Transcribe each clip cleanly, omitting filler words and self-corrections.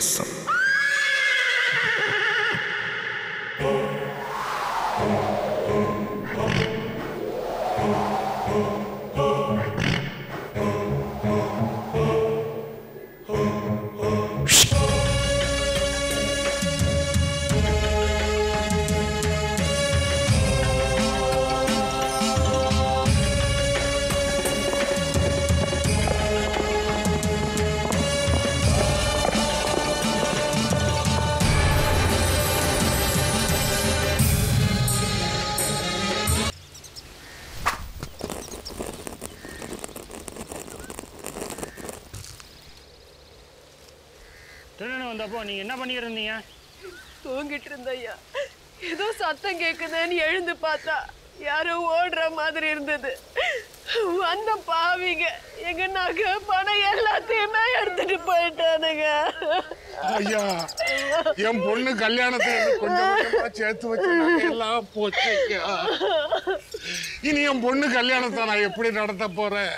தேசம். வந்தப்போ நீங்க என்ன பண்ணிட்டு இருந்தீங்க? தூங்கிட்டு இருந்தையா. ஏதோ சத்தம் கேக்குதுன்னு எழுந்து பார்த்தா யாரோ ஓடுற மாதிரி இருந்தது. வந்த பாவிங்க எங்க நகை பணம் எல்லாத்தையுமே எடுத்துட்டு போயிட்டானுங்க. ஐயா, என் பொண்ணு கல்யாணத்தை கொஞ்சம் கொஞ்சமா சேர்த்து வச்சு எல்லாம் போச்சு. இனி என் பொண்ணு கல்யாணத்தை நான் எப்படி நடத்த போறேன்?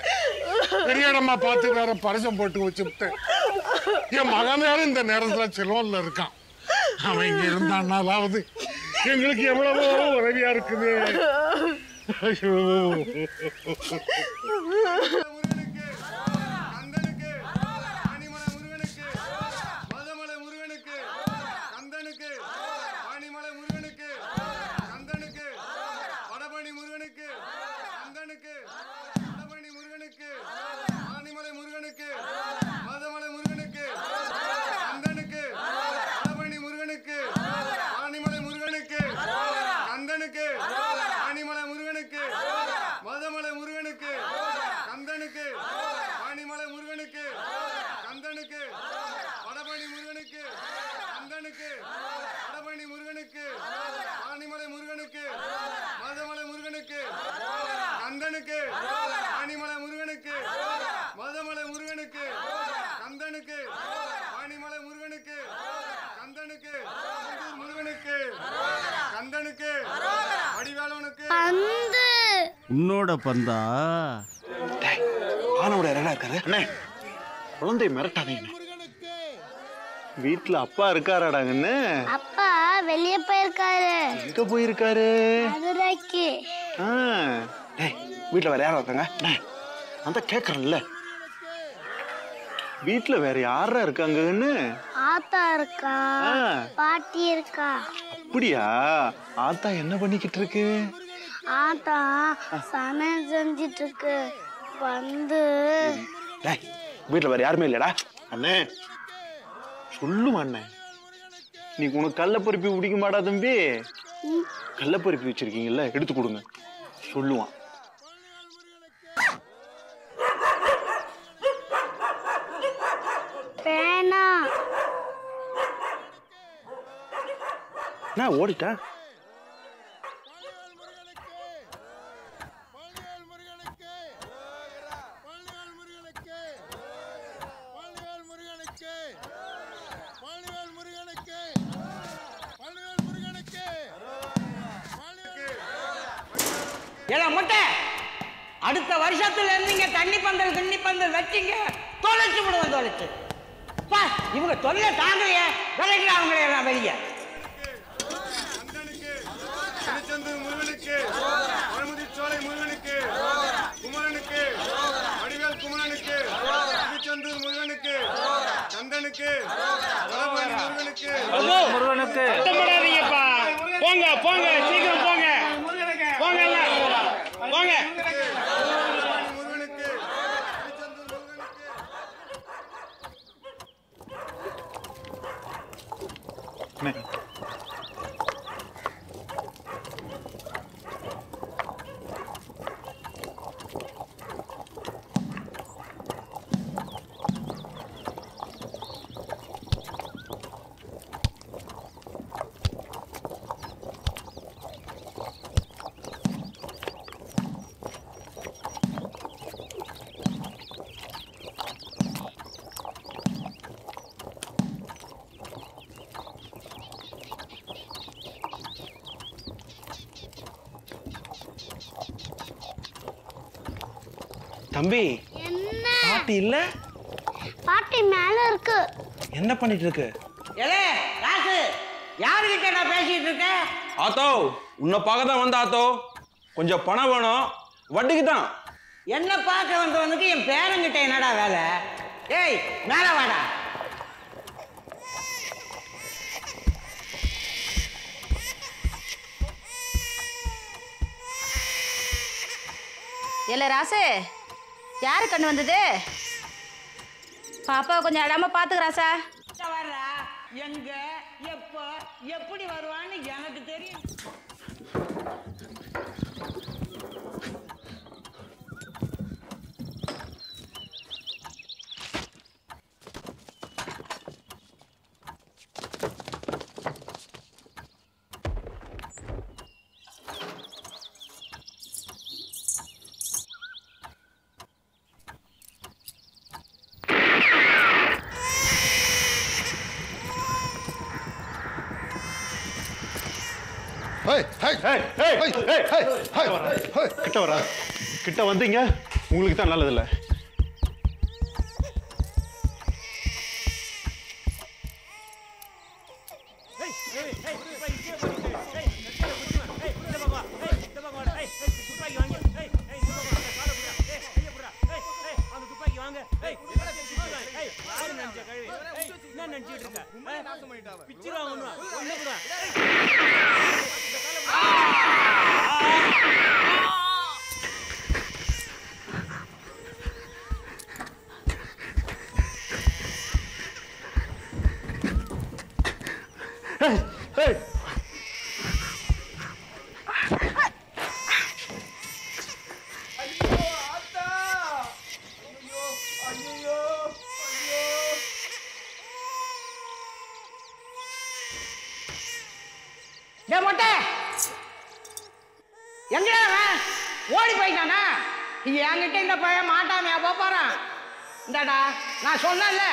பெரிய இடமா பார்த்து வேற பரிசம் போட்டு வச்சுட்டேன். என் மகன் வேற இந்த நேரத்துல செலவுல இருக்கான். அவன் இங்க இருந்தான்னாலாவது எங்களுக்கு எவ்வளவோ உதவியா இருக்குது. ஐயோ, உன்னோட பந்தா ஆனோட இருக்காரு. அண்ணே, குழந்தை மிரட்டாதீங்க. வீட்டுல அப்பா இருக்காராடாங்கன்னு? அப்பா வெளியே போயிருக்காரு. எங்க போயிருக்காரு? மதுரைக்கு. வீட்டுல வேற யாரும் இருக்காங்க? நான் தான் கேக்குறேன்ல, வீட்டுல வேற யாரா இருக்காங்கன்னு? ஆத்தா இருக்கா, பாட்டி இருக்கா. அப்படியா? ஆத்தா என்ன பண்ணிக்கிட்டு இருக்கு? ஆத்தா சமையல் செஞ்சிட்டு இருக்கு. வந்து வீட்டுல வேற யாருமே இல்லடா. அண்ணே சொல்லுமா அண்ணே, நீ உனக்கு கள்ளப்பருப்பி பிடிக்க மாட்டா தம்பி? கள்ளப்பருப்பி வச்சிருக்கீங்கல்ல, எடுத்து கொடுங்க சொல்லுவான். நான் ஓடிட்டேன். அடுத்த வருஷத்துல இருந்தீங்க தண்ணி பந்தல் வச்சிங்க, தொலைச்சு விடுவோம். தொலைச்சு இவங்க தொல்லை தாங்கலையே, விளைக்கிறாங்களே வெளியே. முருகனுக்கு, சோலை முருகனுக்கு, குமரனுக்கு, வடிவேல் குமரனுக்கு, திருச்செந்தூர் முருகனுக்கு, கந்தனுக்கு, முருகனுக்கு, முருகனுக்கு. போங்க போங்க, சீக்கிரம் போங்க போங்க போங்க. தம்பி, என்ன பாட்டி இல்ல? பாட்டி மேல இருக்கு. என்ன பண்ணிட்டு இருக்கு? ஏலே ராசு, யாருக்கிட்ட நான் பேசிட்டு இருக்கேன்? ஆத்தோ, உன்னை பார்க்க தான் வந்த ஆத்தோ. கொஞ்சம் பணம் வேணும், வட்டிக்கு தான். என்ன பார்க்க வந்தவனுக்கு என் பேரங்கிட்ட என்னடா வேலை? ஏய் மேல வாடா. இல்ல ராசு, யாரு கண்ணு வந்தது? பாப்பா கொஞ்சம் அடாம பாத்துக்க ராசா. வர்றா, எங்க எப்ப எப்படி வருவான்னு எனக்கு தெரியும். கிட்ட வரா, கிட்ட வந்தீங்க உங்களுக்கு தான் நல்லது இல்லை. மொட்டை எங்கடா ஓடி போயிட்டானா? என்கிட்ட இந்த பையன் மாட்டாமையா போறான். இந்தாடா நான் சொன்னேன்ல,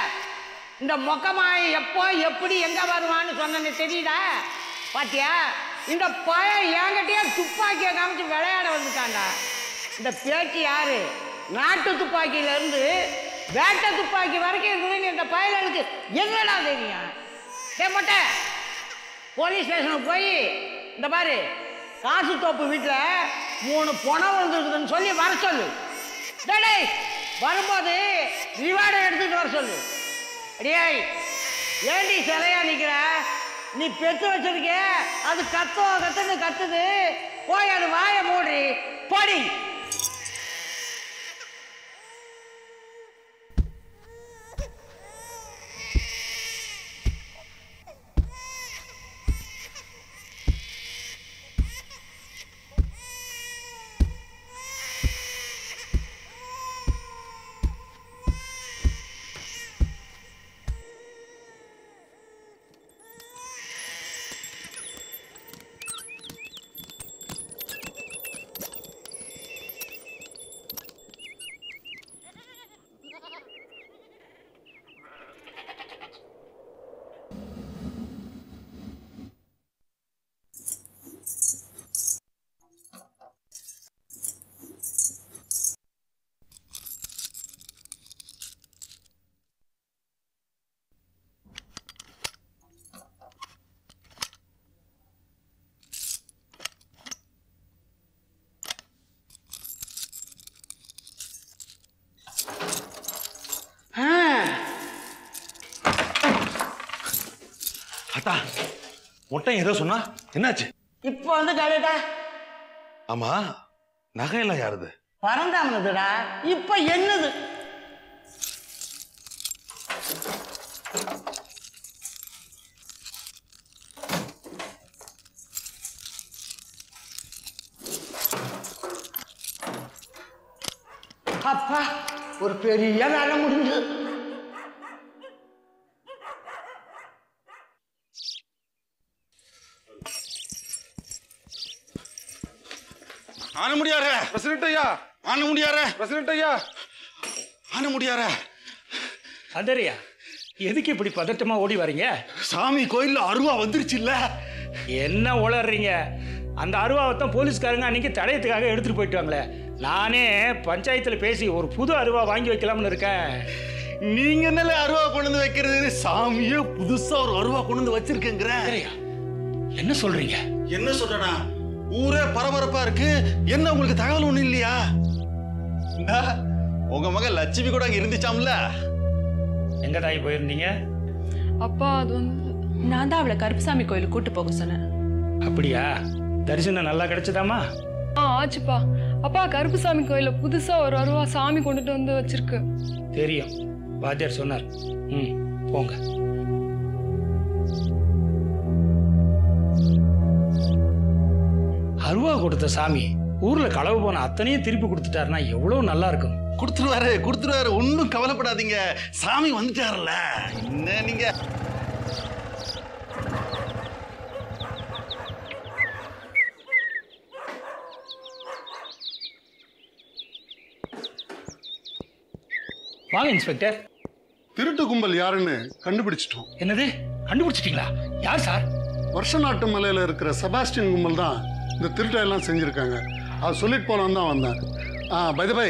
இந்த மொக்கமாய் எப்போ எப்படி எங்க வருவான்னு சொன்னேன்னு தெரியுதா? பாத்தியா, இந்த பையன் என்கிட்டயே துப்பாக்கியை காமிச்சு விளையாட வந்துட்டான்டா. இந்த பேச்சு யாரு? நாட்டு துப்பாக்கியில இருந்து வேட்டை துப்பாக்கி வரைக்கும் இருக்குதுன்னு இந்த பயலுக்கு என்னடா தெரியும்? மொட்டை போலீஸ் ஸ்டேஷனுக்கு போய் இந்த பாரு, காசு தோப்பு வீட்டில் 3 பணம் வந்துருக்குதுன்னு சொல்லி வர சொல்லு. டேய் வரும்போது ரிவார்டை எடுத்துட்டு வர சொல்லு. அடியாய், ஏண்டி சிலையா நிற்கிற? நீ பெற்று வச்சிருக்க, அது கத்துன்னு கத்துது. போய் அது வாயை மூடி போடி. அத்தா, மொட்டை ஏதோ சொன்னா, என்னாச்சு? இப்ப வந்து கழுடா. ஆமா, நகையெல்லாம் யாருது? பறந்தாமதுடா. இப்ப என்னது? அப்பா, ஒரு பெரிய வேலை முடிஞ்சது. ஆன முடியாரே பிரசிடென்ட் ஐயா, ஆன முடியாரே பிரசிடென்ட் ஐயா, ஆன முடியாரே. அதரியா, எதுக்கு இப்படி பதட்டமா ஓடி வரீங்க? சாமி கோயில்ல அருவா வந்துருச்சு இல்ல? என்ன உளறீங்க? அந்த அருவாவை தான் போலீஸ்காரங்க அன்னைக்கு தடயத்துக்காக எடுத்துட்டு போயிட்டாங்களே. நானே பஞ்சாயத்துல பேசி ஒரு புது அருவா வாங்கி வைக்கலாம்னு இருக்கேன். நீங்க என்னல அருவா கொண்டு வந்து வைக்கிறது? சாமியே புதுசா ஒரு அருவா கொண்டு வந்து வச்சிருக்கேங்கிற. என்ன சொல்றீங்க? என்ன சொல்றடா? ஊரே பரபரப்பா இருக்கு. என்ன உங்களுக்கு தகவல் ஒண்ணு இல்லையா? உங்க மகன் லட்சுமி கூட அங்க இருந்துச்சாம்ல? எங்க தாய் போயிருந்தீங்க? அப்பா அது வந்து நான் தான் அவளை கருப்புசாமி கோயிலுக்கு கூட்டு போக சொன்னேன். அப்படியா? தரிசனம் நல்லா கிடைச்சதாமா? ஆச்சுப்பா. அப்பா கருப்புசாமி கோயில புதுசா ஒரு அருவா சாமி கொண்டுட்டு வந்து வச்சிருக்கு. தெரியும், வாத்தியார் சொன்னார். போங்க. அருவா கொடுத்த சாமி ஊர்ல களவு போன அத்தனையும் திருப்பி கொடுத்துட்டாருன்னா எவ்வளவு நல்லா இருக்கும். கொடுத்துருவாரு, ஒன்னும் கவலைப்படாதீங்க. சாமி வந்துட்டாருல. என்ன நீங்க வாங்க இன்ஸ்பெக்டர். திருட்டு கும்பல் யாருன்னு கண்டுபிடிச்சிட்டோம். என்னது, கண்டுபிடிச்சிட்டீங்களா? யார் சார்? வருஷநாட்டு மலையில இருக்கிற செபாஸ்டியன் கும்பல் தான் இந்த திருட்டையெல்லாம் செஞ்சிருக்காங்க. அது சொல்லிட்டு போலாம் தான் வந்தேன். பை தி பை,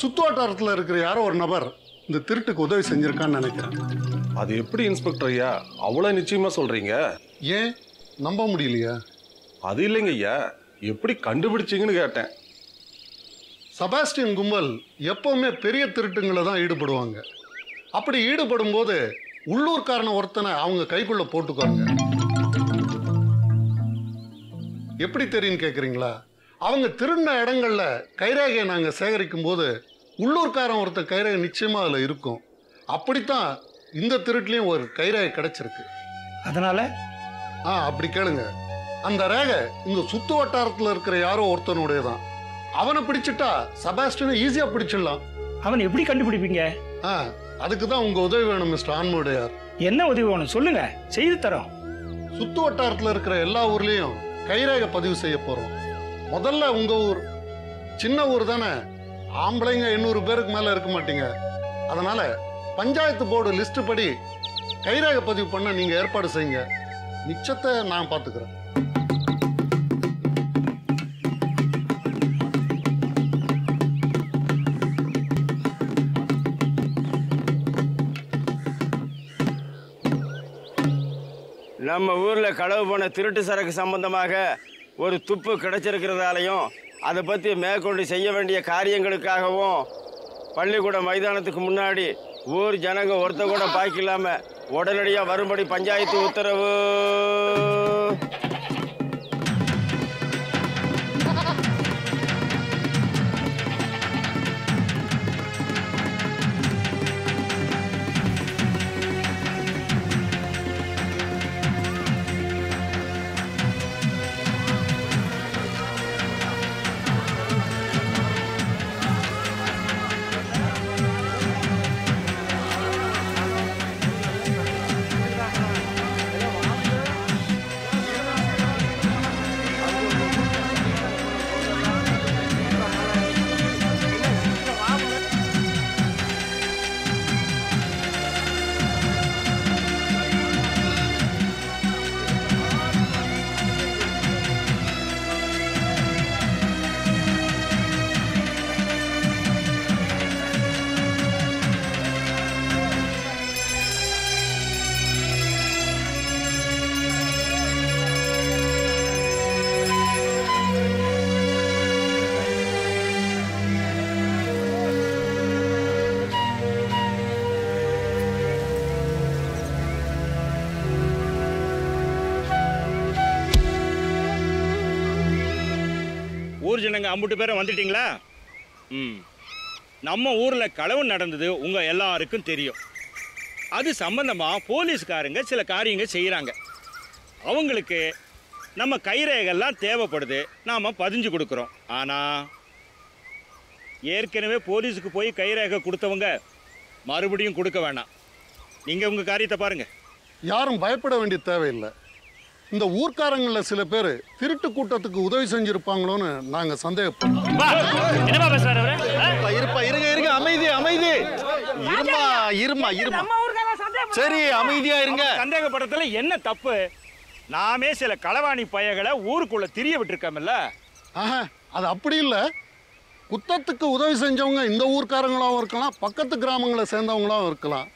சுத்து வட்டாரத்தில் இருக்கிற யாரோ ஒரு நபர் இந்த திருட்டுக்கு உதவி செஞ்சிருக்கான்னு நினைக்கிறேன். அது எப்படி இன்ஸ்பெக்டர் ஐயா அவ்வளவு நிச்சயமா சொல்றீங்க? ஏன் நம்ப முடியலையா? அது இல்லைங்க ஐயா, எப்படி கண்டுபிடிச்சிங்கன்னு கேட்டேன். செபாஸ்டியன் கும்பல் எப்பவுமே பெரிய திருட்டுங்களை தான் ஈடுபடுவாங்க. அப்படி ஈடுபடும் போது உள்ளூர்காரன ஒருத்தனை அவங்க கைக்குள்ள போட்டுக்குவாங்க. எப்படி தெரியும் கேட்குறீங்களா? அவங்க திருடின இடங்கள்ல கைரேகையை நாங்கள் சேகரிக்கும் போது உள்ளூர்காரன் ஒருத்தன் கைரேகை நிச்சயமா அதில் இருக்கும். அப்படித்தான் இந்த திருட்டுலையும் ஒரு கைரேகை கிடைச்சிருக்கு. அதனால அப்படி கேளுங்க. அந்த ரேகை இந்த சுத்து வட்டாரத்தில் இருக்கிற யாரோ ஒருத்தனுடைய தான். அவனை பிடிச்சிட்டா செபாஸ்டியனை ஈஸியா பிடிச்சிடலாம். அவன் எப்படி கண்டுபிடிப்பீங்க? அதுக்கு தான் உங்க உதவி வேணும் மிஸ்டர் ஆன்மோடையார். என்ன உதவி வேணும் சொல்லுங்க, செய்து தரோம். சுத்து வட்டாரத்தில் இருக்கிற எல்லா ஊர்லயும் கைரேகை பதிவு செய்ய போறோம். முதல்ல உங்க ஊர் சின்ன ஊர் தானே, ஆம்பளைங்க 800 பேருக்கு மேல இருக்க மாட்டீங்க. அதனால பஞ்சாயத்து போர்டு லிஸ்ட் படி கைரேகை பதிவு பண்ண நீங்க ஏற்பாடு செய்யுங்க. மிச்சத்தை நான் பார்த்துக்கிறேன். நம்ம ஊரில் களவு போன திருட்டு சரக்கு சம்பந்தமாக ஒரு துப்பு கிடைச்சிருக்கிறதாலையும் அதை பற்றி மேற்கொண்டு செய்ய வேண்டிய காரியங்களுக்காகவும் பள்ளிக்கூட மைதானத்துக்கு முன்னாடி ஊர் ஜனங்க ஒருத்த கூட பாய்க்கலாம உடனடியாக வரும்படி பஞ்சாயத்து உத்தரவு. ஊர் ஜனங்க அம்புட்டு பேரை வந்துட்டீங்களா? நம்ம ஊரில் களவு நடந்தது உங்கள் எல்லாருக்கும் தெரியும். அது சம்பந்தமாக போலீஸ்காரங்க சில காரியங்கள் செய்கிறாங்க. அவங்களுக்கு நம்ம கைரேகைலாம் தேவைப்படுது, நாம் பதிஞ்சு கொடுக்குறோம். ஆனால் ஏற்கனவே போலீஸுக்கு போய் கைரேகை கொடுத்தவங்க மறுபடியும் கொடுக்க வேணாம். நீங்கள் உங்கள் காரியத்தை பாருங்கள். யாரும் பயப்பட வேண்டிய தேவையில்லை. இந்த ஊர்க்காரங்களில் சில பேர் திருட்டு கூட்டத்துக்கு உதவி செஞ்சிருப்பாங்களோன்னு நாங்கள் சந்தேகப்படுறோம். இருங்க, அமைதி அமைதி. இருமா. சரி, அமைதியா இருங்க. சந்தேகப்படுறதுல என்ன தப்பு? நாமே சில களவாணி பையகளை ஊருக்குள்ள திரிய விட்டுருக்கோம்ல. அது அப்படி இல்லை. குத்தத்துக்கு உதவி செஞ்சவங்க இந்த ஊர்க்காரங்களாகவும் இருக்கலாம், பக்கத்து கிராமங்களை சேர்ந்தவங்களாகவும் இருக்கலாம்.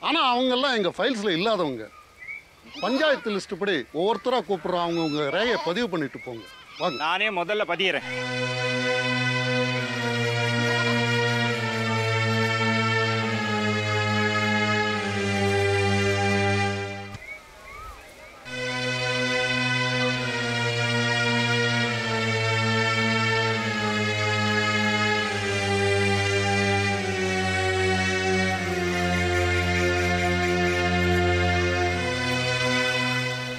ஆனால் அவங்கெல்லாம் எங்கள் ஃபைல்ஸில் இல்லாதவங்க. பஞ்சாயத்து லிஸ்ட் படி ஒவ்வொருத்தராக கூப்பிட்றோம். அவங்கவுங்க ரேயை பதிவு பண்ணிட்டு போங்க. வாங்க. நானே முதல்ல பதியிறேன்.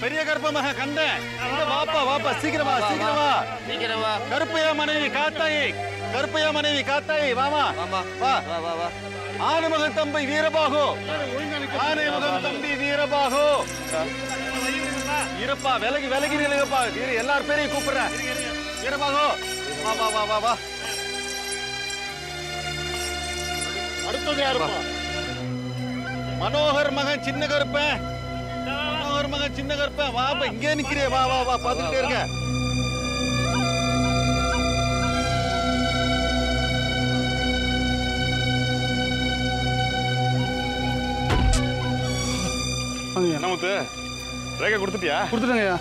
பெரிய கருப்ப மக கண்டேன். வாப்பா வாப்பா சீக்கிரமா சீக்கிரமா சீக்கிரமா. கருப்பையா மனைவி காத்தாயி, கருப்பையா மனைவி காத்தாயி, வாமா வா வா வா வா. ஆனைமகன் தம்பி வீரபாகு, ஆனைமகன் தம்பி வீரபாகு. இருப்பா விலகி விலகி நிலையப்பா. எல்லார் பேரையும் கூப்பிடுறேன். வீரபாகு வா வா வா வா வா. அடுத்தது யாருப்பா? மனோகர் மகன் சின்ன கருப்பன், மனோகர் மகன் சின்ன கருப்பன். வா இங்கே நிக்கிறே. வா வா வா பாத்துக்கிட்டே இருங்க. நமக்கு ரேகை கொடுத்துட்டியா? கொடுத்துட்டேங்கய்யா.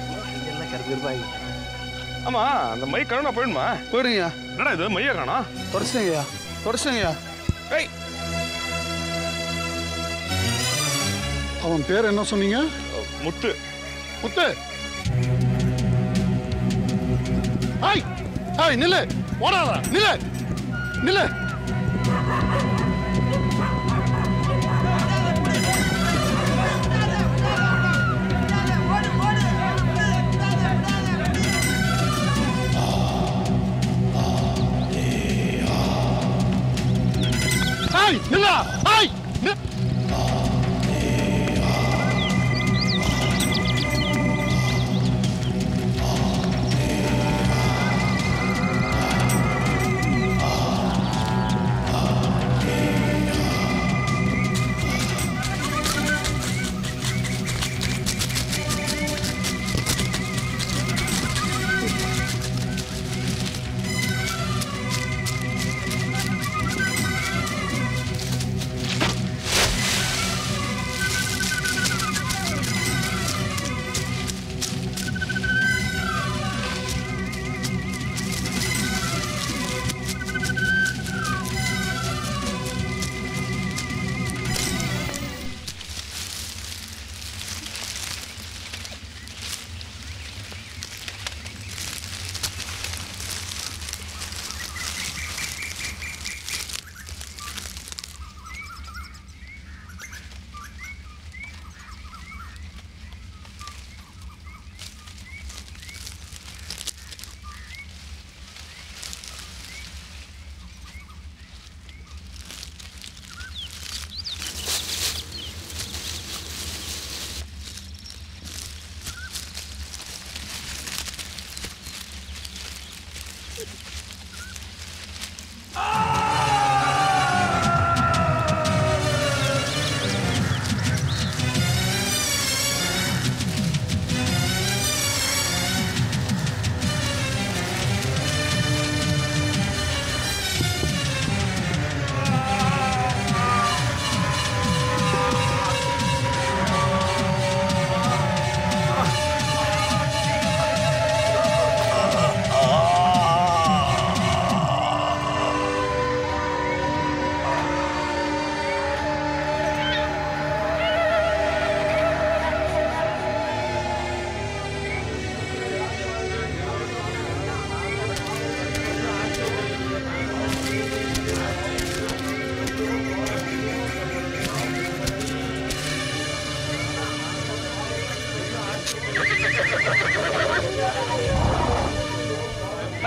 ஆமா அந்த மை கரோனா போயிடுமா? போயிடுங்கய்யா. என்னடா இது மையா காணா? தொடச்சிட்டேங்கய்யா தொடச்சிட்டேங்கய்யா. ஏய் அவன் பேர் என்ன சொன்னீங்க? முத்து. முத்து. ஹாய் ஹாய் நில்லு. ஓடாதா நில்லு நில்லு. ஹாய் நில்லா. ஹாய்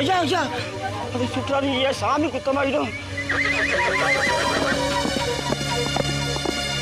ஐயா ஐயா அதை சுற்றாதீங்க, சாமி குத்தமாயிடும்.